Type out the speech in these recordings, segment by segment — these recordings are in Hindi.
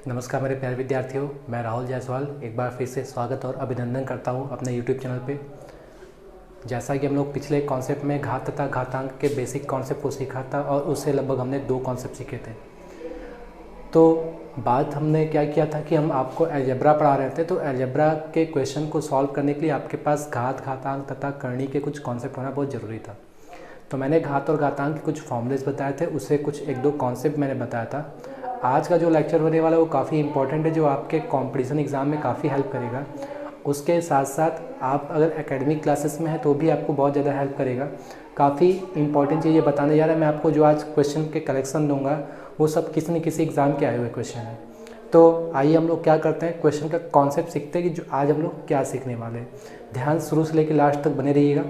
नमस्कार मेरे प्यारे विद्यार्थियों, मैं राहुल जायसवाल एक बार फिर से स्वागत और अभिनंदन करता हूं अपने YouTube चैनल पे। जैसा कि हम लोग पिछले कॉन्सेप्ट में घात तथा घातांक के बेसिक कॉन्सेप्ट को सीखा था और उससे लगभग हमने 2 कॉन्सेप्ट सीखे थे। तो बात हमने क्या किया था कि हम आपको अलजेब्रा पढ़ा रहे थे, तो अलजेब्रा के क्वेश्चन को सॉल्व करने के लिए आपके पास घात, घातांक तथा करणी के कुछ कॉन्सेप्ट होना बहुत ज़रूरी था। तो मैंने घात और घातांक के कुछ फॉर्मूलेस बताए थे, उससे कुछ 1-2 कॉन्सेप्ट मैंने बताया था। आज का जो लेक्चर होने वाला है वो काफ़ी इंपॉर्टेंट है, जो आपके कॉम्पिटिशन एग्ज़ाम में काफ़ी हेल्प करेगा। उसके साथ साथ आप अगर एकेडमिक क्लासेस में हैं तो भी आपको बहुत ज़्यादा हेल्प करेगा। काफ़ी इंपॉर्टेंट चीज़ ये बताने जा रहा है मैं आपको। जो आज क्वेश्चन के कलेक्शन दूंगा वो सब किसी न किसी एग्ज़ाम के आए हुए क्वेश्चन हैं। तो आइए हम लोग क्या करते हैं, क्वेश्चन का कॉन्सेप्ट सीखते हैं कि जो आज हम लोग क्या सीखने वाले हैं। ध्यान शुरू से लेकर लास्ट तक बने रहिएगा।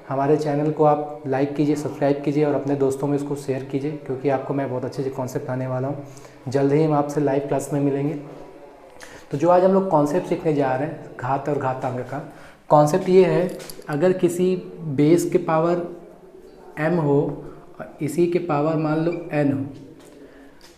हमारे चैनल को आप लाइक कीजिए, सब्सक्राइब कीजिए और अपने दोस्तों में इसको शेयर कीजिए, क्योंकि आपको मैं बहुत अच्छे कॉन्सेप्ट आने वाला हूँ। जल्द ही हम आपसे लाइव क्लास में मिलेंगे। तो जो आज हम लोग कॉन्सेप्ट सीखने जा रहे हैं घात और घातांक का कॉन्सेप्ट ये है, अगर किसी बेस के पावर m हो और इसी के पावर मान लो n हो,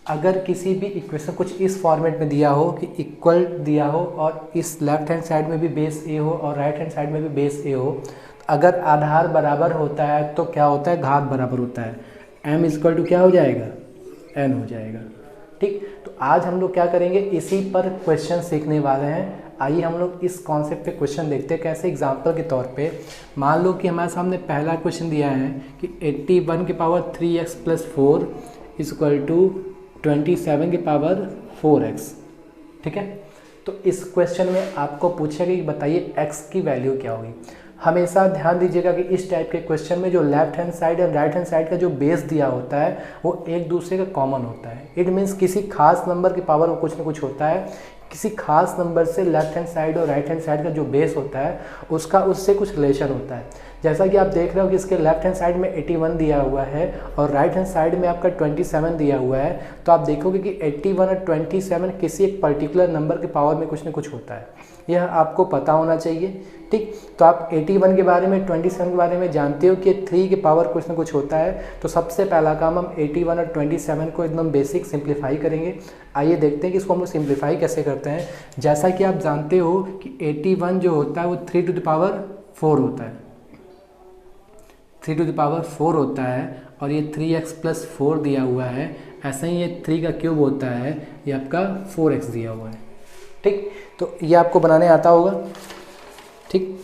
अगर किसी भी इक्वेशन कुछ इस फॉर्मेट में दिया हो कि इक्वल दिया हो और इस लेफ्ट हैंड साइड में भी बेस a हो और राइट हैंड साइड में भी बेस a हो, अगर आधार बराबर होता है तो क्या होता है, घात बराबर होता है। m इक्वल टू क्या हो जाएगा, n हो जाएगा। ठीक, तो आज हम लोग क्या करेंगे, इसी पर क्वेश्चन सीखने वाले हैं। आइए हम लोग इस कॉन्सेप्ट पे क्वेश्चन देखते हैं। कैसे, एग्जांपल के तौर पे मान लो कि हमारे सामने पहला क्वेश्चन दिया है कि 81 के power 3x plus 4 equal to 27 के पावर 4x। ठीक है, तो इस क्वेश्चन में आपको पूछेगा कि बताइए x की वैल्यू क्या होगी। हमेशा ध्यान दीजिएगा कि इस टाइप के क्वेश्चन में जो लेफ्ट हैंड साइड और राइट हैंड साइड का जो बेस दिया होता है वो एक दूसरे का कॉमन होता है। इट मीन्स किसी खास नंबर की पावर में कुछ ना कुछ होता है, किसी खास नंबर से लेफ्ट हैंड साइड और राइट हैंड साइड का जो बेस होता है उसका उससे कुछ रिलेशन होता है। जैसा कि आप देख रहे हो कि इसके लेफ्ट हैंड साइड में 81 दिया हुआ है और राइट हैंड साइड में आपका 27 दिया हुआ है, तो आप देखोगे कि 81 और 27 किसी एक पर्टिकुलर नंबर के पावर में कुछ ना कुछ होता है। यह आपको पता होना चाहिए। ठीक, तो आप 81 के बारे में, 27 के बारे में जानते हो कि 3 के पावर कुछ ना कुछ होता है। तो सबसे पहला काम हम 81 और 27 को एकदम बेसिक सिंप्लीफाई करेंगे। आइए देखते हैं कि इसको हम लोग सिंप्लीफाई कैसे करते हैं। जैसा कि आप जानते हो कि 81 जो होता है वो 3 टू द पावर 4 होता है, 3 टू द पावर 4 होता है। और ये 3x प्लस 4 दिया हुआ है, ऐसा ही ये 3 का क्यूब होता है, ये आपका 4x दिया हुआ है। ठीक, तो ये आपको बनाने आता होगा। ठीक,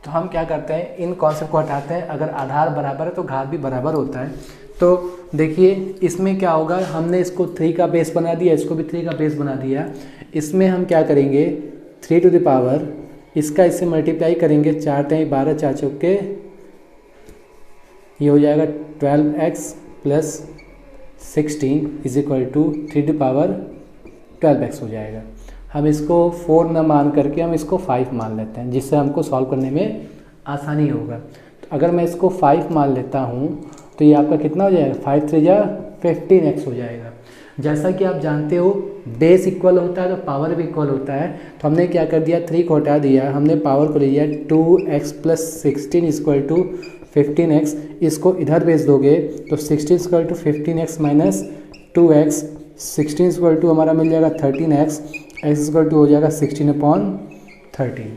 तो हम क्या करते हैं, इन कॉन्सेप्ट को हटाते हैं। अगर आधार बराबर है तो घात भी बराबर होता है। तो देखिए इसमें क्या होगा, हमने इसको 3 का बेस बना दिया, इसको भी 3 का बेस बना दिया। इसमें हम क्या करेंगे, 3 टू द पावर इसका इससे मल्टीप्लाई करेंगे, 4 3 12 4 चौके, ये हो जाएगा 12x plus 16 is equal to 3 to power 12x हो जाएगा। हम इसको 4 न मान करके हम इसको 5 मान लेते हैं, जिससे हमको सॉल्व करने में आसानी होगा। तो अगर मैं इसको 5 मान लेता हूँ तो ये आपका कितना हो जाएगा, 5 3 जा 15x हो जाएगा। जैसा कि आप जानते हो बेस इक्वल होता है तो पावर भी इक्वल होता है। तो हमने क्या कर दिया, 3 को हटा दिया, हमने पावर को ले लिया 2x plus 16 equal to 15x। इसको इधर भेज दोगे तो 16 equal to 15x minus 2x, 16 equal to हमारा मिल जाएगा 13x, x इक्वल टू हो जाएगा 16/13।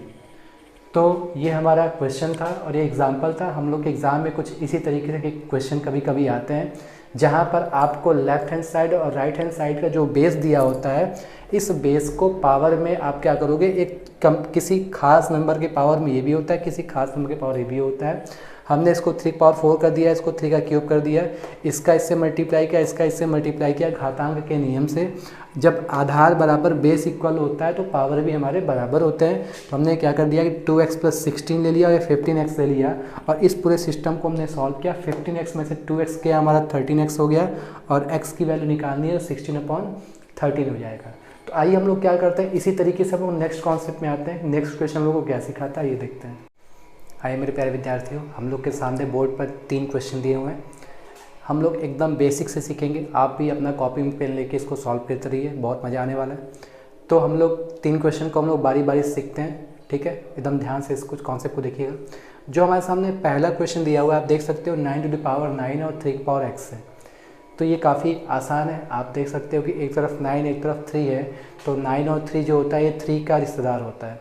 तो ये हमारा क्वेश्चन था और ये एग्जाम्पल था। हम लोग के एग्ज़ाम में कुछ इसी तरीके के क्वेश्चन कभी कभी आते हैं, जहाँ पर आपको लेफ्ट हैंड साइड और राइट हैंड साइड का जो बेस दिया होता है, इस बेस को पावर में आप क्या करोगे, एक किसी खास नंबर के पावर में ये भी होता है, किसी खास नंबर के पावर ये भी होता है। हमने इसको 3 पावर 4 कर दिया, इसको 3 का क्यूब कर दिया, इसका इससे मल्टीप्लाई किया, इसका इससे मल्टीप्लाई किया। घातांक के नियम से जब आधार बराबर बेस इक्वल होता है तो पावर भी हमारे बराबर होते हैं। तो हमने क्या कर दिया कि 2x प्लस 16 ले लिया और 15x ले लिया और इस पूरे सिस्टम को हमने सॉल्व किया। 15x में से 2x किया, हमारा 13x हो गया और x की वैल्यू निकालनी है, 16/13 हो जाएगा। तो आइए हम लोग क्या करते हैं, इसी तरीके से हम लोग नेक्स्ट कॉन्सेप्ट में आते हैं। नेक्स्ट क्वेश्चन हम लोग को क्या सिखाता है ये देखते हैं। आइए मेरे प्यारे विद्यार्थियों, हम लोग के सामने बोर्ड पर 3 क्वेश्चन दिए हुए हैं। हम लोग एकदम बेसिक से सीखेंगे। आप भी अपना कॉपी में पेन लेके इसको सॉल्व करते रहिए, बहुत मज़ा आने वाला है। तो हम लोग 3 क्वेश्चन को हम लोग बारी बारी से सीखते हैं। ठीक है, एकदम ध्यान से इस कुछ कॉन्सेप्ट को देखिएगा। जो हमारे सामने पहला क्वेश्चन दिया हुआ है, आप देख सकते हो 9 टू द पावर 9 और 3 की पावर x है। तो तो ये काफ़ी आसान है। आप देख सकते हो कि एक तरफ 9 एक तरफ 3 है, तो 9 और 3 जो होता है ये 3 का रिश्तेदार होता है।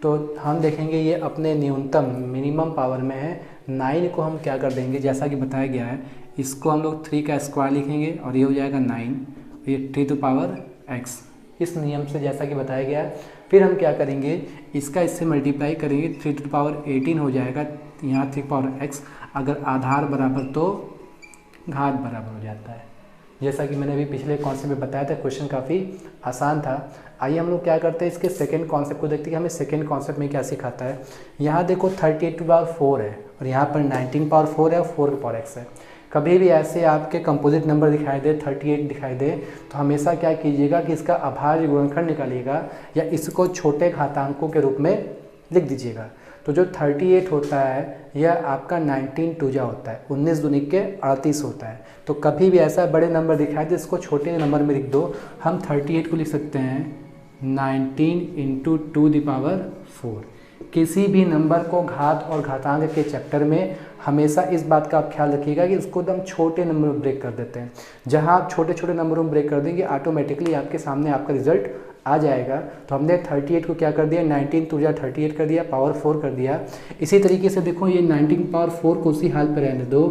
तो हम देखेंगे ये अपने न्यूनतम मिनिमम पावर में है। 9 को हम क्या कर देंगे, जैसा कि बताया गया है, इसको हम लोग 3 का स्क्वायर लिखेंगे और ये हो जाएगा 9, ये 3 टू पावर x, इस नियम से जैसा कि बताया गया है। फिर हम क्या करेंगे, इसका इससे मल्टीप्लाई करेंगे, 3 टू पावर 18 हो जाएगा, यहाँ 3 पावर x, अगर आधार बराबर तो घात बराबर हो जाता है। जैसा कि मैंने अभी पिछले कॉन्सेप्ट में बताया था, क्वेश्चन काफ़ी आसान था। आइए हम लोग क्या करते हैं, इसके सेकंड कॉन्सेप्ट को देखते हैं कि हमें सेकंड कॉन्सेप्ट में क्या सिखाता है। यहाँ देखो 38 टू पावर 4 है और यहाँ पर 19 पावर 4 है और 4 पावर x है। कभी भी ऐसे आपके कंपोजिट नंबर दिखाई दे, 38 दिखाई दे, तो हमेशा क्या कीजिएगा कि इसका अभाज्य गुणनखंड निकालिएगा या इसको छोटे घातांकों के रूप में लिख दीजिएगा। तो जो 38 होता है यह आपका 19 टूजा होता है, 19 दूनी के 38 होता है। तो कभी भी ऐसा बड़े नंबर दिखाई दे इसको छोटे नंबर में लिख दो। हम 38 को लिख सकते हैं 19 इंटू 2 द पावर 4। किसी भी नंबर को घात और घातांक के चैप्टर में हमेशा इस बात का आप ख्याल रखिएगा कि उसको एकदम छोटे नंबर में ब्रेक कर देते हैं। जहां आप छोटे छोटे नंबरों में ब्रेक कर देंगे ऑटोमेटिकली आपके सामने आपका रिजल्ट आ जाएगा। तो हमने 38 को क्या कर दिया, 19 टू 38 कर दिया, पावर 4 कर दिया। इसी तरीके से देखो ये 19 पावर 4 को उसी हाल पर रहने दो।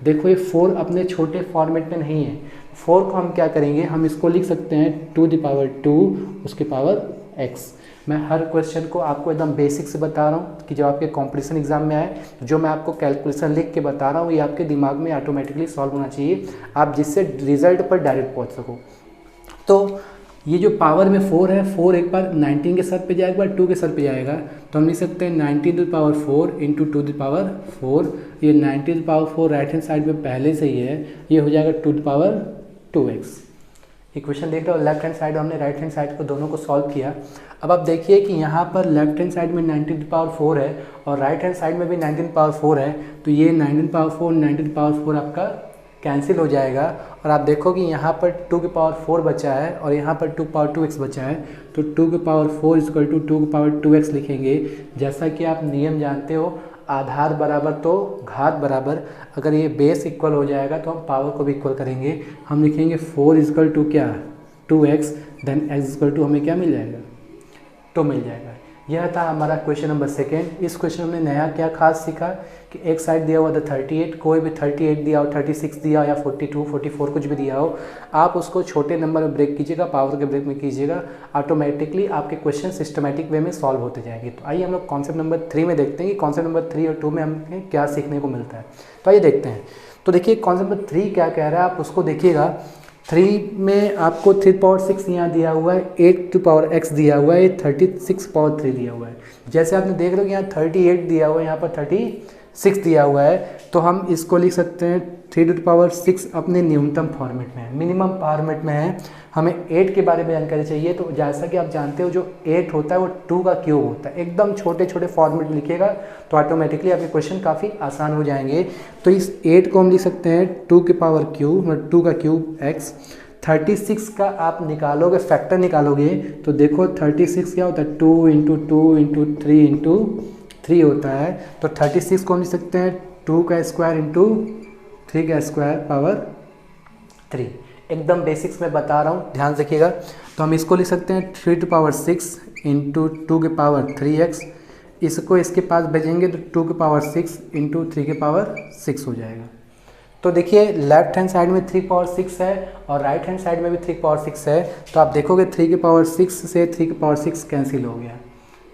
देखो ये 4 अपने छोटे फॉर्मेट में नहीं है। 4 को हम क्या करेंगे, हम इसको लिख सकते हैं 2 द पावर 2 उसके पावर x। मैं हर क्वेश्चन को आपको एकदम बेसिक से बता रहा हूँ कि जब आपके कॉम्पिटिशन एग्जाम में आए, जो मैं आपको कैलकुलेशन लिख के बता रहा हूँ ये आपके दिमाग में ऑटोमेटिकली सॉल्व होना चाहिए, आप जिससे रिजल्ट पर डायरेक्ट पहुँच सको। तो ये जो पावर में 4 है, 4 एक बार 19 के सर पे जाएगा, एक बार 2 के सर पे जाएगा, तो हम लिख सकते हैं 19 to power 4 into 2 to power 4। ये 19 to power 4 right hand side में पहले से ही है, ये हो जाएगा 2 टू पावर 2x। इक्वेशन देख रहे हो, लेफ्ट हैंड साइड हमने राइट हैंड साइड को दोनों को सॉल्व किया। अब आप देखिए कि यहाँ पर लेफ्ट हैंड साइड में 19 टू पावर 4 है और राइट हैंड साइड में भी 19 पावर 4 है, तो ये 19 पावर 4 19 पावर 4 आपका कैंसिल हो जाएगा और आप देखो कि यहाँ पर 2 की पावर 4 बचा है और यहाँ पर 2 पावर 2x बचा है। तो 2 की पावर 4 इक्वल टू 2 की पावर 2x लिखेंगे। जैसा कि आप नियम जानते हो, आधार बराबर तो घात बराबर, अगर ये बेस इक्वल हो जाएगा तो हम पावर को भी इक्वल करेंगे। हम लिखेंगे 4 इक्वल टू क्या 2x, then x equal to हमें क्या मिल जाएगा 2 मिल जाएगा। यह था हमारा क्वेश्चन नंबर सेकेंड। इस क्वेश्चन में नया क्या खास सीखा कि एक साइड दिया हुआ था 38, कोई भी 38 दिया हो, 36 दिया हो या 42 44 कुछ भी दिया हो, आप उसको छोटे नंबर में ब्रेक कीजिएगा, पावर के ब्रेक में कीजिएगा, ऑटोमेटिकली आपके क्वेश्चन सिस्टमेटिक वे में सॉल्व होते जाएंगे। तो आइए हम लोग कॉन्सेप्ट नंबर 3 में देखते हैं कि कॉन्सेप्ट नंबर 3 और 2 में हमें क्या सीखने को मिलता है। तो आइए देखते हैं। तो देखिए कॉन्सेप्ट नंबर 3 क्या कह रहा है, आप उसको देखिएगा। 3 में आपको 3 पावर 6 यहाँ दिया हुआ है, 8 टू पावर x दिया हुआ है, 36 पावर 3 दिया हुआ है। जैसे आपने देख रहे हो कि यहाँ 38 दिया हुआ है, यहाँ पर 36 दिया हुआ है, तो हम इसको लिख सकते हैं 3 टू पावर 6 अपने न्यूनतम फॉर्मेट में है, मिनिमम फॉर्मेट में है। हमें 8 के बारे में जानकारी चाहिए, तो जैसा कि आप जानते हो जो 8 होता है वो 2 का क्यूब होता है। एकदम छोटे छोटे फॉर्मेट में लिखिएगा तो ऑटोमेटिकली आपके क्वेश्चन काफ़ी आसान हो जाएंगे। तो इस 8 को हम लिख सकते हैं 2 के पावर क्यूब, मतलब 2 का क्यूब x। 36 का आप निकालोगे, फैक्टर निकालोगे, तो देखो 36 क्या होता है 2 इंटू 2 इंटू 3 इंटू 3 होता है। तो 36 को हम लिख सकते हैं 2 का स्क्वायर इंटू 3 का स्क्वायर पावर 3। एकदम बेसिक्स में बता रहा हूँ, ध्यान रखिएगा। तो हम इसको लिख सकते हैं 3 टू पावर 6 इंटू 2 के पावर 3x। इसको इसके पास भेजेंगे तो 2 के पावर 6 इंटू 3 के पावर 6 हो जाएगा। तो देखिए लेफ्ट हैंड साइड में 3 पावर 6 है और राइट हैंड साइड में भी 3 पावर 6 है, तो आप देखोगे 3 के पावर 6 से 3 के पावर 6 कैंसिल हो गया।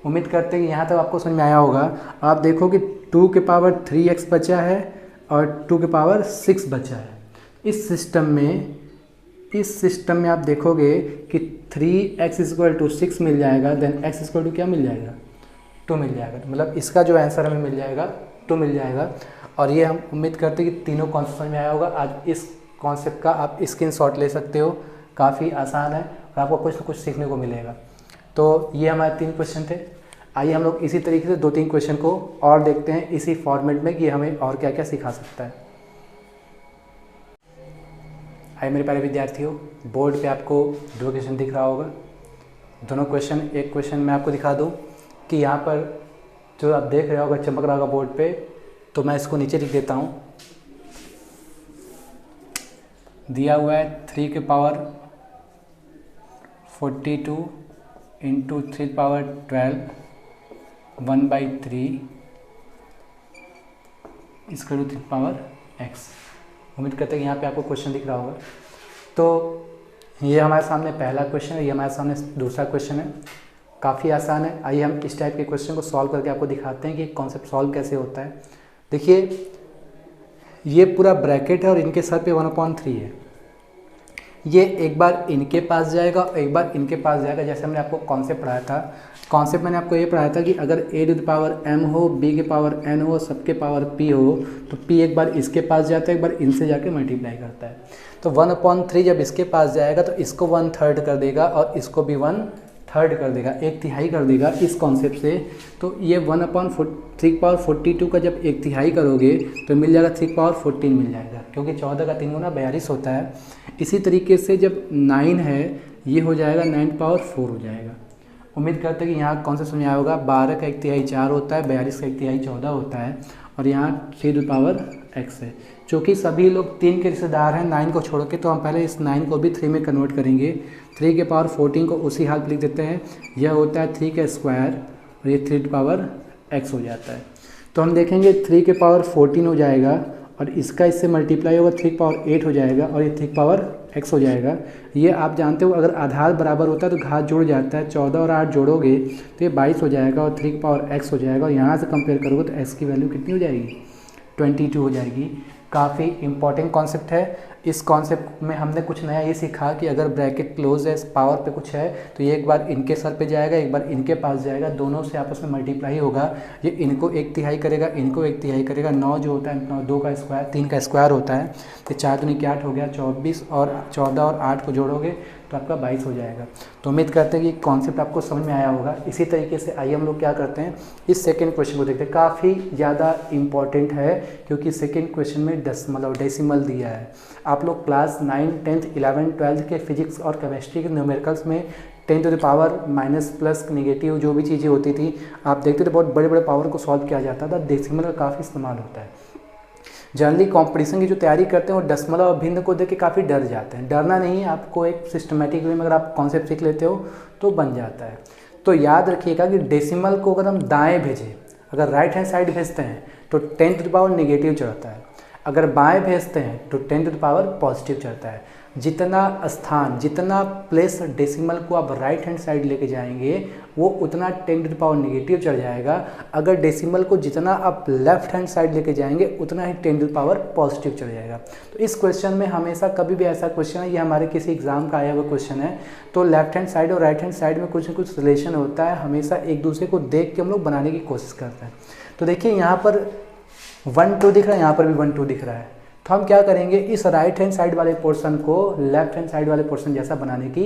उम्मीद करते हैं कि यहाँ तक आपको समझ में आया होगा। आप देखो कि 2 के पावर 3x बचा है और 2 के पावर 6 बचा है। इस सिस्टम में आप देखोगे कि 3x इक्वल टू 6 मिल जाएगा, देन x इक्वल टू क्या मिल जाएगा 2 मिल जाएगा। मतलब इसका जो आंसर हमें मिल जाएगा 2 मिल जाएगा। और ये हम उम्मीद करते हैं कि तीनों कॉन्सेप्ट समझ में आया होगा। आज इस कॉन्सेप्ट का आप स्क्रीनशॉट ले सकते हो, काफ़ी आसान है और आपको कुछ ना कुछ सीखने को मिलेगा। तो ये हमारे 3 क्वेश्चन थे। आइए हम लोग इसी तरीके से 2-3 क्वेश्चन को और देखते हैं इसी फॉर्मेट में कि हमें और क्या क्या सिखा सकता है। आइए मेरे प्यारे विद्यार्थियों, बोर्ड पे आपको 2 क्वेश्चन दिख रहा होगा। दोनों क्वेश्चन, एक क्वेश्चन मैं आपको दिखा दूँ कि यहाँ पर जो आप देख रहे होगा चमक रहा होगा बोर्ड पे, तो मैं इसको नीचे लिख देता हूँ। दिया हुआ है 3 के पावर 42 इंटू 3 पावर 12 1/3 इसका रूट 3 पावर x। उम्मीद करते हैं कि यहाँ पे आपको क्वेश्चन दिख रहा होगा। तो ये हमारे सामने पहला क्वेश्चन है, ये हमारे सामने दूसरा क्वेश्चन है। काफ़ी आसान है। आइए हम इस टाइप के क्वेश्चन को सॉल्व करके आपको दिखाते हैं कि कॉन्सेप्ट सॉल्व कैसे होता है। देखिए ये पूरा ब्रैकेट है और इनके सर पे 1/3 है। ये एक बार इनके पास जाएगा और एक बार इनके पास जाएगा। जैसे हमने आपको कॉन्सेप्ट पढ़ाया था, कॉन्सेप्ट मैंने आपको ये पढ़ाया था कि अगर a to the power m हो, b के पावर n हो, सबके पावर p हो, तो p एक बार इसके पास जाता है, एक बार इनसे जाके मल्टीप्लाई करता है। तो 1/3 जब इसके पास जाएगा तो इसको 1/3 कर देगा और इसको भी 1/3 कर देगा, 1/3 कर देगा इस कॉन्सेप्ट से। तो ये 1/3 का जब 1/3 करोगे तो मिल जाएगा 3/14 मिल जाएगा, क्योंकि 14 का 3 गुना 42 होता है। इसी तरीके से जब 9 है ये हो जाएगा 9/4 हो जाएगा। उम्मीद करते हैं कि यहाँ कॉन्सेप्ट समझ आया होगा। 12 का 1/3 4 होता है, 42 का 1/3 14 होता है और यहाँ 3x है। चूँकि सभी लोग 3 के रिश्तेदार हैं 9 को छोड़ के, तो हम पहले इस 9 को भी 3 में कन्वर्ट करेंगे। 3 के पावर 14 को उसी हाल पर लिख देते हैं। यह होता है 3 का स्क्वायर और ये 3x हो जाता है। तो हम देखेंगे 3 के पावर 14 हो जाएगा और इसका इससे मल्टीप्लाई होगा 3 पावर 8 हो जाएगा और ये 3 पावर x हो जाएगा। ये आप जानते हो अगर आधार बराबर होता है तो घात जुड़ जाता है। 14 और 8 जोड़ोगे तो ये 22 हो जाएगा और 3 पावर x हो जाएगा और यहाँ से कंपेयर करोगे तो x की वैल्यू कितनी हो जाएगी, 22 हो जाएगी। काफ़ी इंपॉर्टेंट कॉन्सेप्ट है। इस कॉन्सेप्ट में हमने कुछ नया ये सीखा कि अगर ब्रैकेट क्लोज है, पावर पे कुछ है, तो ये एक बार इनके सर पे जाएगा, एक बार इनके पास जाएगा, दोनों से आपस में मल्टीप्लाई होगा। ये इनको 1/3 करेगा, इनको 1/3 करेगा। 9 जो होता है 9 2 का स्क्वायर 3 का स्क्वायर होता है, तो 4 दूनी 8 हो गया 24 और 14 और 8 को जोड़ोगे तो आपका 22 हो जाएगा। तो उम्मीद करते हैं कि कॉन्सेप्ट आपको समझ में आया होगा। इसी तरीके से आइए हम लोग क्या करते हैं, इस सेकंड क्वेश्चन को देखते हैं। काफ़ी ज़्यादा इंपॉर्टेंट है क्योंकि सेकंड क्वेश्चन में डेसिमल दिया है। आप लोग क्लास 9, 10th, 11th, 12th के फिजिक्स और केमिस्ट्री के न्यूमेरिकल्स में 10 to the power minus plus negative जो भी चीज़ें होती थी आप देखते थे, बहुत बड़े बड़े पावर को सॉल्व किया जाता था। डेसिमल का काफ़ी इस्तेमाल होता है। जनरली कंपटीशन की जो तैयारी करते हैं वो दशमलव और भिन्न को देख के काफ़ी डर जाते हैं। डरना नहीं, आपको एक सिस्टमेटिक वे में अगर आप कॉन्सेप्ट सीख लेते हो तो बन जाता है। तो याद रखिएगा कि डेसिमल को अगर हम दाएं भेजें, अगर राइट हैंड साइड भेजते हैं तो 10 टू द पावर नेगेटिव चढ़ता है, अगर बाएं भेजते हैं तो 10 टू द पावर पॉजिटिव चढ़ता है। जितना स्थान, जितना प्लेस डेसिमल को आप राइट हैंड साइड लेके जाएंगे वो उतना 10 टू द पावर नेगेटिव चढ़ जाएगा। अगर डेसिमल को जितना आप लेफ्ट हैंड साइड लेके जाएंगे उतना ही 10 टू द पावर पॉजिटिव चढ़ जाएगा। तो इस क्वेश्चन में हमेशा कभी भी ऐसा क्वेश्चन है, ये हमारे किसी एग्जाम का आया हुआ क्वेश्चन है, तो लेफ्ट हैंड साइड और राइट हैंड साइड में कुछ न कुछ रिलेशन होता है। हमेशा एक दूसरे को देख के हम लोग बनाने की कोशिश करते हैं। तो देखिए यहाँ पर 1 2 दिख रहा है, यहाँ पर भी 1 2 दिख रहा है। तो हम क्या करेंगे, इस राइट हैंड साइड वाले पोर्शन को लेफ्ट हैंड साइड वाले पोर्शन जैसा बनाने की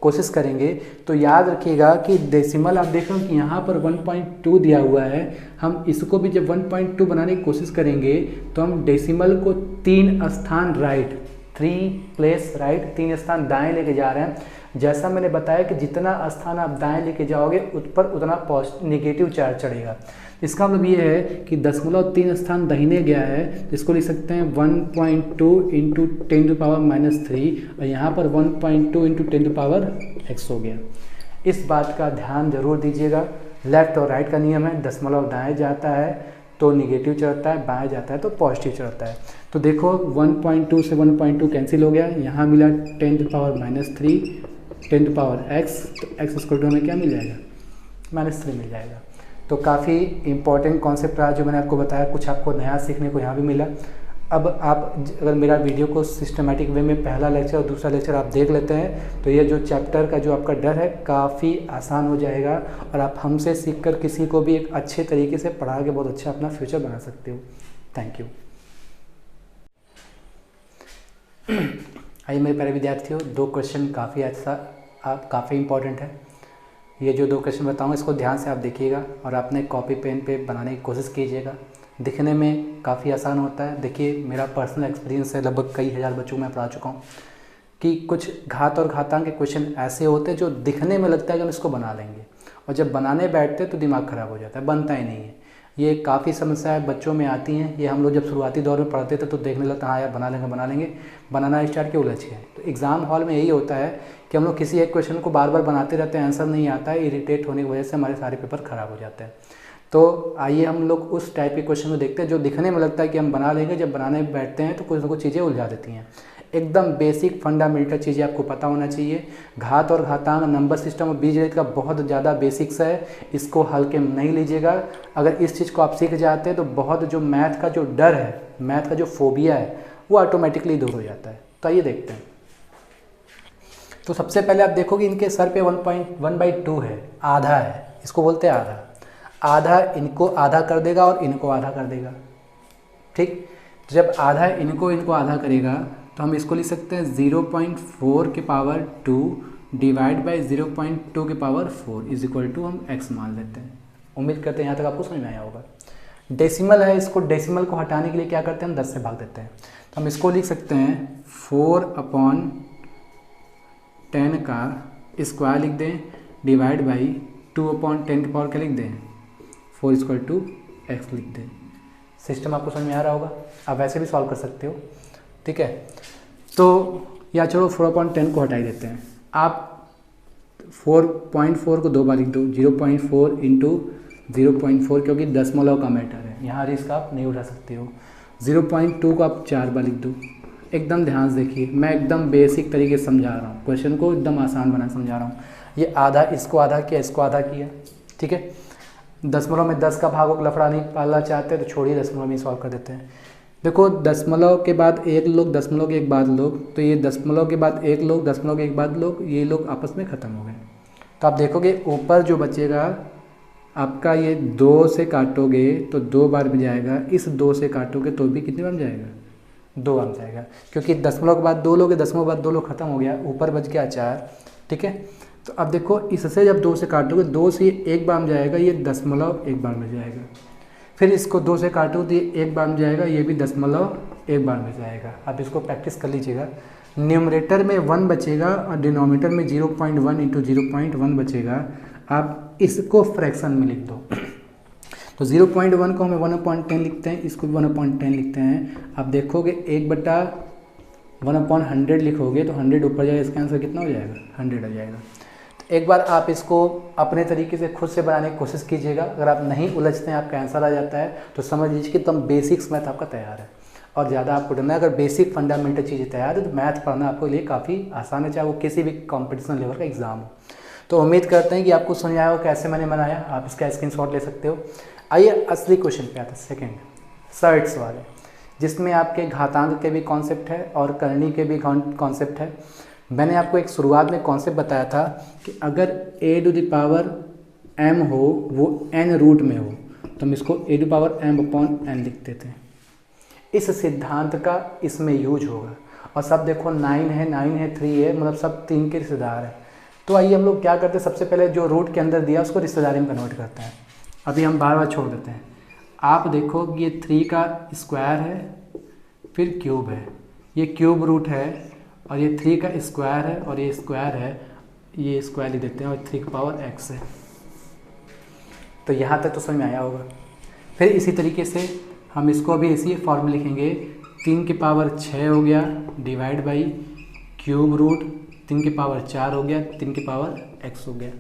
कोशिश करेंगे। तो याद रखिएगा कि डेसिमल आप देख रहे हो कि यहाँ पर 1.2 दिया हुआ है। हम इसको भी जब 1.2 बनाने की कोशिश करेंगे तो हम डेसिमल को 3 स्थान राइट, 3 प्लेस राइट, 3 स्थान दाएं लेके जा रहे हैं। जैसा मैंने बताया कि जितना स्थान आप दाएं लेके जाओगे उस पर उतना नेगेटिव चार्ज चढ़ेगा। इसका मतलब ये है कि 0.3 स्थान दाहिने गया है, तो इसको लिख सकते हैं 1.2 इंटू 10 टू पावर -3 और यहाँ पर 1.2 इंटू 10 टू पावर x हो गया। इस बात का ध्यान जरूर दीजिएगा। लेफ्ट और राइट का नियम है, दशमलव दाएं जाता है तो निगेटिव चढ़ता है, बाएं जाता है तो पॉजिटिव चढ़ता है। तो देखो 1.2 से 1.2 कैंसिल हो गया, यहाँ मिला 10 to power -3 10 to power x, तो x स्क्वायर टू हमें क्या मिल जाएगा, -3 मिल जाएगा। तो काफ़ी इंपॉर्टेंट कॉन्सेप्ट रहा जो मैंने आपको बताया, कुछ आपको नया सीखने को यहाँ भी मिला। अब आप अगर मेरा वीडियो को सिस्टमेटिक वे में पहला लेक्चर और दूसरा लेक्चर आप देख लेते हैं तो ये जो चैप्टर का जो आपका डर है काफ़ी आसान हो जाएगा और आप हमसे सीखकर किसी को भी एक अच्छे तरीके से पढ़ा के बहुत अच्छा अपना फ्यूचर बना सकते हो। Thank you. आइए मेरे प्यारे विद्यार्थियों, 2 क्वेश्चन काफ़ी इंपॉर्टेंट है। ये जो 2 क्वेश्चन बताऊंगा इसको ध्यान से आप देखिएगा और अपने कॉपी पेन पे बनाने की कोशिश कीजिएगा। दिखने में काफ़ी आसान होता है। देखिए मेरा पर्सनल एक्सपीरियंस है, लगभग कई हज़ार बच्चों को मैं पढ़ा चुका हूँ कि कुछ घात और घातांक के क्वेश्चन ऐसे होते हैं जो दिखने में लगता है कि हम इसको बना लेंगे और जब बनाने बैठते तो दिमाग ख़राब हो जाता है, बनता ही नहीं है। ये काफ़ी समस्याएं बच्चों में आती हैं। ये हम लोग जब शुरुआती दौर में पढ़ते थे तो देखने लगता हाँ यार बना लेंगे, बनाना स्टार्ट के उलझ गए। तो एग्ज़ाम हॉल में यही होता है कि हम लोग किसी एक क्वेश्चन को बार बार बनाते रहते हैं, आंसर नहीं आता है, इरिटेट होने की वजह से हमारे सारे पेपर ख़राब हो जाते हैं। तो आइए हम लोग उस टाइप के क्वेश्चन को देखते हैं जो दिखने में लगता है कि हम बना लेंगे, जब बनाने बैठते हैं तो कुछ ना कुछ चीज़ें उलझा देती हैं। एकदम बेसिक फंडामेंटल चीज़ें आपको पता होना चाहिए। घात और घातांक, नंबर सिस्टम और बीजगणित का बहुत ज़्यादा बेसिक्स है, इसको हल्के में नहीं लीजिएगा। अगर इस चीज़ को आप सीख जाते हैं तो बहुत जो मैथ का जो डर है, मैथ का जो फोबिया है, वो ऑटोमेटिकली दूर हो जाता है। तो आइए देखते हैं। तो सबसे पहले आप देखोगे इनके सर पे 1/2 है, आधा है, इसको बोलते हैं आधा। आधा इनको आधा कर देगा और इनको आधा कर देगा, ठीक। तो जब आधा इनको आधा करेगा तो हम इसको लिख सकते हैं 0.4 के पावर 2 डिवाइड बाई 0.2 के पावर 4 इज इक्वल टू हम x मान लेते हैं। उम्मीद करते हैं यहाँ तक आपको समझ में आया होगा। डेसिमल है, इसको डेसिमल को हटाने के लिए क्या करते हैं, हम 10 से भाग देते हैं। तो हम इसको लिख सकते हैं 4/10 का स्क्वायर लिख दें डिवाइड बाई 2/10 के पावर क्या लिख दें 4 इक्वल टू x लिख दें। सिस्टम आपको समझ में आ रहा होगा। आप वैसे भी सॉल्व कर सकते हो, ठीक है। तो या चलो 4/10 को हटाई देते हैं। आप 4.4 को 2 बार लिख दो, 0.4 इंटू 0.4, क्योंकि दशमलव का मैटर है, यहाँ रिस्क आप नहीं उठा सकते हो। 0.2 को आप 4 बार लिख दो। एकदम ध्यान से देखिए, मैं एकदम बेसिक तरीके से समझा रहा हूँ, क्वेश्चन को एकदम आसान बना समझा रहा हूँ। ये आधा इसको आधा किया, इसको आधा किया, ठीक है। दशमलव में 10 का भागों को लफड़ा नहीं पालना चाहते तो छोड़िए, दशमलव में सॉल्व कर देते हैं। देखो दशमलव के बाद एक लोग, दशमलव के एक बाद लोग, तो ये दशमलव के बाद एक लोग, दशमलव के एक बाद लोग, ये लोग आपस में ख़त्म हो गए। तो आप देखोगे ऊपर जो बचेगा आपका, ये 2 से काटोगे तो 2 बार में जाएगा, इस 2 से काटोगे तो भी कितने बार में जाएगा, 2 बार में जाएगा, क्योंकि दशमलव के बाद 2 लोग, दशमलव के बाद 2 लोग खत्म हो गया, ऊपर बच गया 4, ठीक है। तो अब देखो इससे जब 2 से काटोगे, 2 से 1 बार में जाएगा, ये दशमलव 1 बार में जाएगा। फिर इसको 2 से काटो तो ये 1 बार में जाएगा, ये भी दशमलव 1 बार में जाएगा। अब इसको प्रैक्टिस कर लीजिएगा। न्यूमरेटर में 1 बचेगा और डिनोमिनेटर में 0.1 इंटू 0.1 बचेगा। आप इसको फ्रैक्शन में लिख दो। तो 0.1 को हमें 1/10 लिखते हैं, इसको भी 1/10 लिखते हैं। आप देखोगे 1/100 लिखोगे तो 100 ऊपर जाएगा, इसका आंसर कितना हो जाएगा, 100 आ जाएगा। एक बार आप इसको अपने तरीके से खुद से बनाने की कोशिश कीजिएगा। अगर आप नहीं उलझते हैं, आपका आंसर आ जाता है, तो समझ लीजिए कि एकदम बेसिक्स मैथ आपका तैयार है। और ज़्यादा आपको डरना है, अगर बेसिक फंडामेंटल चीज़ें तैयार है तो मैथ पढ़ना आपके लिए काफ़ी आसान है, चाहे वो किसी भी कॉम्पिटिशन लेवल का एग्जाम हो। तो उम्मीद करते हैं कि आपको समझ आया हो कैसे मैंने बनाया। आप इसका स्क्रीनशॉट ले सकते हो। आइए असली क्वेश्चन पे आते हैं, सेकेंड सर्ट्स वाले, जिसमें आपके घातांक के भी कॉन्सेप्ट है और करनी के भी कॉन्सेप्ट है। मैंने आपको एक शुरुआत में कॉन्सेप्ट बताया था कि अगर a⁴m हो वो n रूट में हो तो हम इसको a⁴m/n लिखते थे। इस सिद्धांत का इसमें यूज होगा। और सब देखो 9 है, 3 है, मतलब सब 3 के रिश्तेदार हैं। तो आइए हम लोग क्या करते हैं, सबसे पहले जो रूट के अंदर दिया उसको रिश्तेदारी में कन्वर्ट करते हैं। अभी हम बार बार छोड़ देते हैं। आप देखो ये 3 का स्क्वायर है, फिर क्यूब है, ये क्यूब रूट है, और ये 3 का स्क्वायर है और ये स्क्वायर है, ये स्क्वायर लिख देते हैं, और 3 की पावर x है। तो यहाँ तक तो समझ में आया होगा। फिर इसी तरीके से हम इसको भी इसी फॉर्मूले लिखेंगे, 3 की पावर 6 हो गया डिवाइड बाई क्यूब रूट 3 की पावर 4 हो गया, 3 की पावर x हो गया।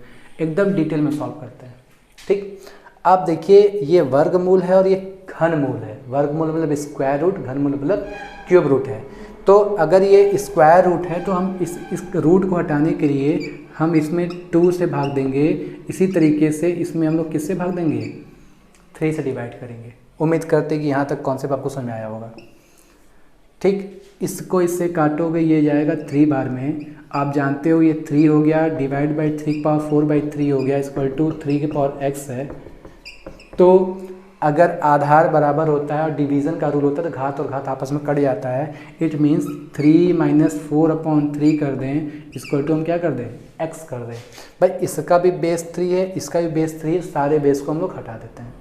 एकदम डिटेल में सॉल्व करते हैं, ठीक। आप देखिए ये वर्गमूल है और ये घनमूल है। वर्गमूल मतलब स्क्वायर रूट, घनमूल मतलब क्यूब रूट है। तो अगर ये स्क्वायर रूट है तो हम इस रूट को हटाने के लिए हम इसमें 2 से भाग देंगे। इसी तरीके से इसमें हम लोग किससे भाग देंगे, 3 से डिवाइड करेंगे। उम्मीद करते हैं कि यहाँ तक कॉन्सेप्ट आपको समझ में आया होगा, ठीक। इसको इससे काटोगे, ये जाएगा 3 बार में। आप जानते हो ये 3 हो गया डिवाइड बाई 3 की पावर 4/3 हो गया इक्वल टू 3 की पावर x है। तो अगर आधार बराबर होता है और डिवीज़न का रूल होता है तो घात और घात आपस में कट जाता है। इट मीन्स 3 - 4/3 कर दें इक्वल टू हम क्या कर दें, x कर दें। भाई इसका भी बेस 3 है, इसका भी बेस 3 है, सारे बेस को हम लोग हटा देते हैं।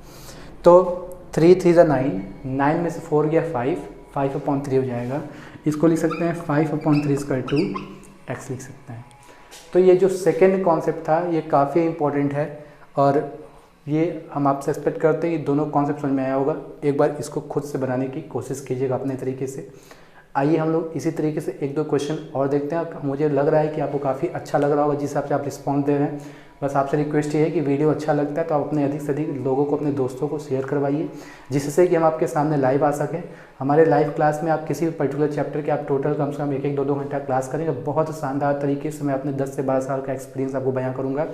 तो 3 3 = 9, 9 में से 4 गया 5/3 हो जाएगा। इसको लिख सकते हैं 5/3 इक्वल टू x लिख सकते हैं। तो ये जो सेकेंड कॉन्सेप्ट था ये काफ़ी इम्पोर्टेंट है और ये हम आपसे एक्सपेक्ट करते हैं कि दोनों कॉन्सेप्ट समझ में आया होगा। एक बार इसको खुद से बनाने की कोशिश कीजिएगा अपने तरीके से। आइए हम लोग इसी तरीके से एक दो क्वेश्चन और देखते हैं। मुझे लग रहा है कि आपको काफ़ी अच्छा लग रहा होगा जिस हिसाब से आप रिस्पॉन्स दे रहे हैं। बस आपसे रिक्वेस्ट ये है कि वीडियो अच्छा लगता है तो आप अपने अधिक से अधिक लोगों को, अपने दोस्तों को शेयर करवाइए, जिससे कि हम आपके सामने लाइव आ सकें। हमारे लाइव क्लास में आप किसी भी पर्टिकुलर चैप्टर के आप टोटल कम से कम 1-2 घंटा क्लास करेंगे। बहुत शानदार तरीके से मैं अपने 10 से 12 साल का एक्सपीरियंस आपको बयां करूंगा।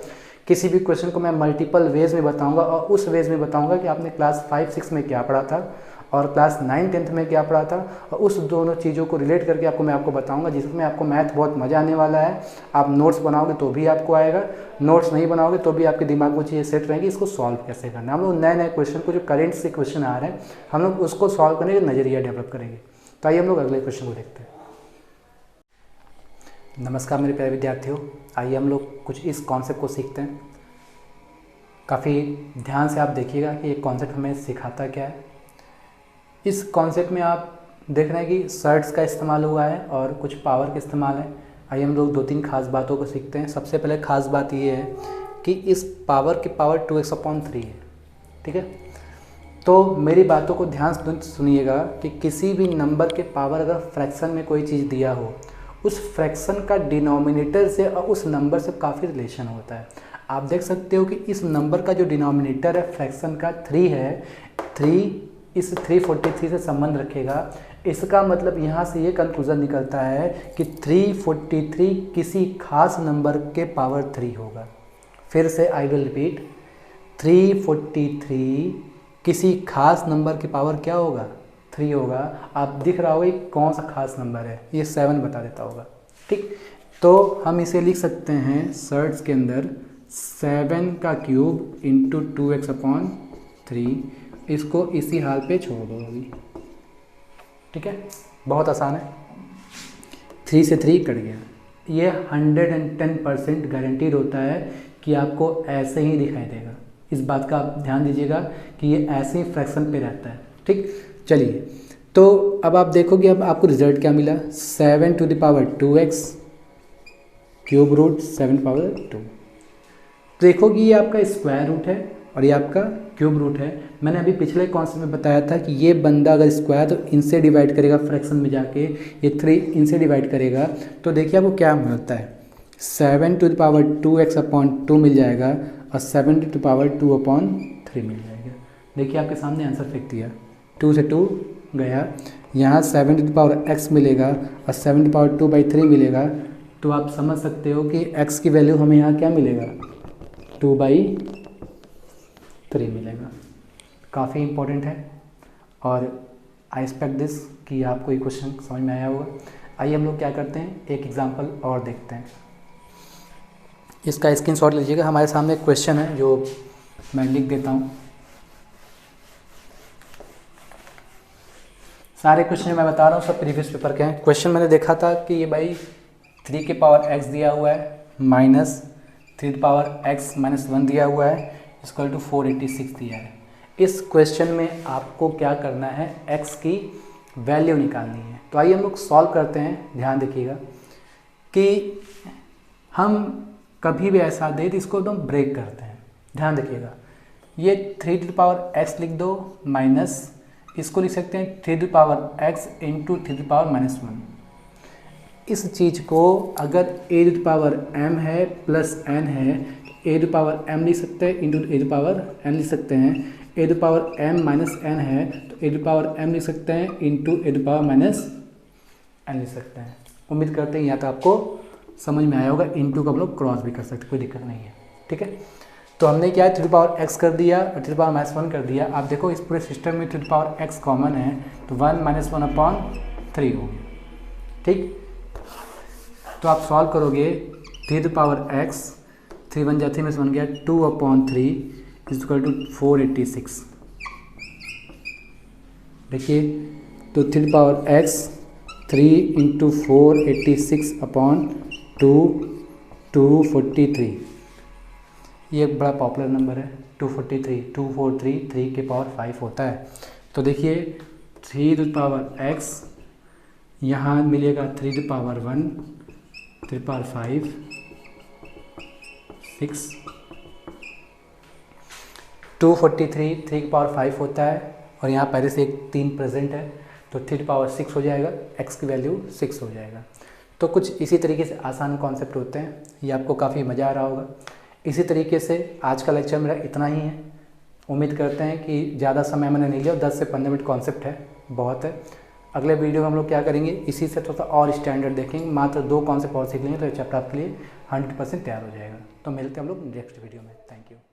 किसी भी क्वेश्चन को मैं मल्टीपल वेज में बताऊंगा और उस वेज में बताऊंगा कि आपने क्लास 5-6 में क्या पढ़ा था और क्लास 9-10th में क्या पढ़ा था, और उस दोनों चीज़ों को रिलेट करके आपको बताऊंगा, जिसमें आपको मैथ बहुत मज़ा आने वाला है। आप नोट्स बनाओगे तो भी आपको आएगा, नोट्स नहीं बनाओगे तो भी आपके दिमाग में चीज़ें सेट रहेंगी इसको सॉल्व कैसे करना। हम लोग नए नए क्वेश्चन को, जो करेंट से क्वेश्चन आ रहे हैं, हम लोग उसको सॉल्व करने का नज़रिया डेवलप करेंगे। तो आइए हम लोग अगले क्वेश्चन को देखते हैं। नमस्कार मेरे प्यारे विद्यार्थियों, आइए हम लोग कुछ इस कॉन्सेप्ट को सीखते हैं। काफ़ी ध्यान से आप देखिएगा कि ये कॉन्सेप्ट हमें सिखाता क्या है। इस कॉन्सेप्ट में आप देख रहे हैं कि सर्ट्स का इस्तेमाल हुआ है और कुछ पावर का इस्तेमाल है। आइए हम लोग 2-3 खास बातों को सीखते हैं। सबसे पहले खास बात ये है कि इस पावर की पावर 2x/3 है, ठीक है। तो मेरी बातों को ध्यान से सुनिएगा कि किसी भी नंबर के पावर अगर फ्रैक्शन में कोई चीज़ दिया हो, उस फ्रैक्शन का डिनोमिनेटर से और उस नंबर से काफ़ी रिलेशन होता है। आप देख सकते हो कि इस नंबर का जो डिनोमिनेटर है फ्रैक्शन का 3 है, 3 इस 343 से संबंध रखेगा। इसका मतलब यहाँ से ये कंक्लूजन निकलता है कि 343 किसी खास नंबर के पावर 3 होगा। फिर से आई विल रिपीट, 343 किसी खास नंबर के पावर क्या होगा, 3 होगा। आप दिख रहा होगा ये कौन सा खास नंबर है, ये 7 बता देता होगा, ठीक। तो हम इसे लिख सकते हैं सर्ट्स के अंदर 7 का क्यूब इंटू 2x/3। इसको इसी हाल पे छोड़ दो अभी, ठीक है। बहुत आसान है, 3 से 3 कट गया। ये 110% गारंटीड होता है कि आपको ऐसे ही दिखाई देगा। इस बात का आप ध्यान दीजिएगा कि ये ऐसे ही फ्रैक्शन पे रहता है, ठीक। चलिए, तो अब आप देखोगे अब आपको रिजल्ट क्या मिला, 7⁻2x क्यूब रूट 7/2। देखो कि ये आपका स्क्वायर रूट है और ये आपका क्यूब रूट है। मैंने अभी पिछले कॉन्सेप्ट में बताया था कि ये बंदा अगर स्क्वायर तो इनसे डिवाइड करेगा, फ्रैक्शन में जाके ये 3 इनसे डिवाइड करेगा, तो देखिए आपको क्या मिलता है, 7⁻2x/2 मिल जाएगा और 7⁻2/3 मिल जाएगा। देखिए आपके सामने आंसर फेंक दिया, 2 से 2 गया, यहाँ 7x मिलेगा और 7/2/3 मिलेगा। तो आप समझ सकते हो कि x की वैल्यू हमें यहाँ क्या मिलेगा, 2/3 मिलेगा। काफ़ी इम्पोर्टेंट है और आई एक्सपेक्ट दिस कि आपको ये क्वेश्चन समझ में आया होगा। आइए हम लोग क्या करते हैं, एक एग्जांपल और देखते हैं। इसका स्क्रीनशॉट लीजिएगा। हमारे सामने एक क्वेश्चन है जो मैं लिख देता हूँ। सारे क्वेश्चन मैं बता रहा हूँ सब प्रीवियस पेपर के हैं। क्वेश्चन मैंने देखा था कि ये भाई 3 की पावर x दिया हुआ है माइनस 3 की पावर x माइनस 1 दिया हुआ है, इक्वल टू 486 दिया है। इस क्वेश्चन में आपको क्या करना है, x की वैल्यू निकालनी है। तो आइए हम लोग सॉल्व करते हैं। ध्यान देखिएगा कि हम कभी भी ऐसा दे तो इसको एकदम ब्रेक करते हैं। ध्यान देखिएगा, ये 3 की पावर x लिख दो माइनस, इसको लिख सकते हैं 3 की पावर x इंटू 3 की पावर -1। इस चीज़ को अगर a की पावर m है प्लस n है, a की पावर m लिख सकते हैं इंटू a की पावर n लिख सकते हैं। a की पावर m माइनस n है तो a की पावर m लिख सकते हैं इंटू a की पावर माइनस n लिख सकते हैं। उम्मीद करते हैं यहाँ तक आपको समझ में आया होगा। इंटू को हम लोग क्रॉस भी कर सकते हैं, कोई दिक्कत नहीं है, ठीक है। तो हमने क्या है 3 की पावर x कर दिया और 3 की पावर -1 कर दिया। आप देखो इस पूरे सिस्टम में 3 की पावर x कॉमन है तो 1 - 1/3 हो गया, ठीक। तो आप सॉल्व करोगे 3 की पावर x, 3 1 जा 3 में से 1 गया, 2/3 इक्वल टू 486। देखिए तो 3 की पावर x 3 इंटू 486/2 243। ये एक बड़ा पॉपुलर नंबर है 243, 243 3 के पावर 5 होता है। तो देखिए 3 की पावर x यहाँ मिलेगा 3 की पावर 1, 3 की पावर 5 6, 243 3 की पावर 5 होता है और यहाँ पहले से एक 3 प्रेजेंट है तो 3 की पावर 6 हो जाएगा, x की वैल्यू 6 हो जाएगा। तो कुछ इसी तरीके से आसान कॉन्सेप्ट होते हैं, ये आपको काफ़ी मज़ा आ रहा होगा। इसी तरीके से आज का लेक्चर मेरा इतना ही है। उम्मीद करते हैं कि ज़्यादा समय मैंने नहीं लिया, 10 से 15 मिनट कॉन्सेप्ट है, बहुत है। अगले वीडियो में हम लोग क्या करेंगे, इसी से थोड़ा और स्टैंडर्ड देखेंगे, मात्र 2 कॉन्सेप्ट और सीख लेंगे तो ये चैप्टर आपके लिए 100% तैयार हो जाएगा। तो मिलते हैं हम लोग नेक्स्ट वीडियो में। Thank you.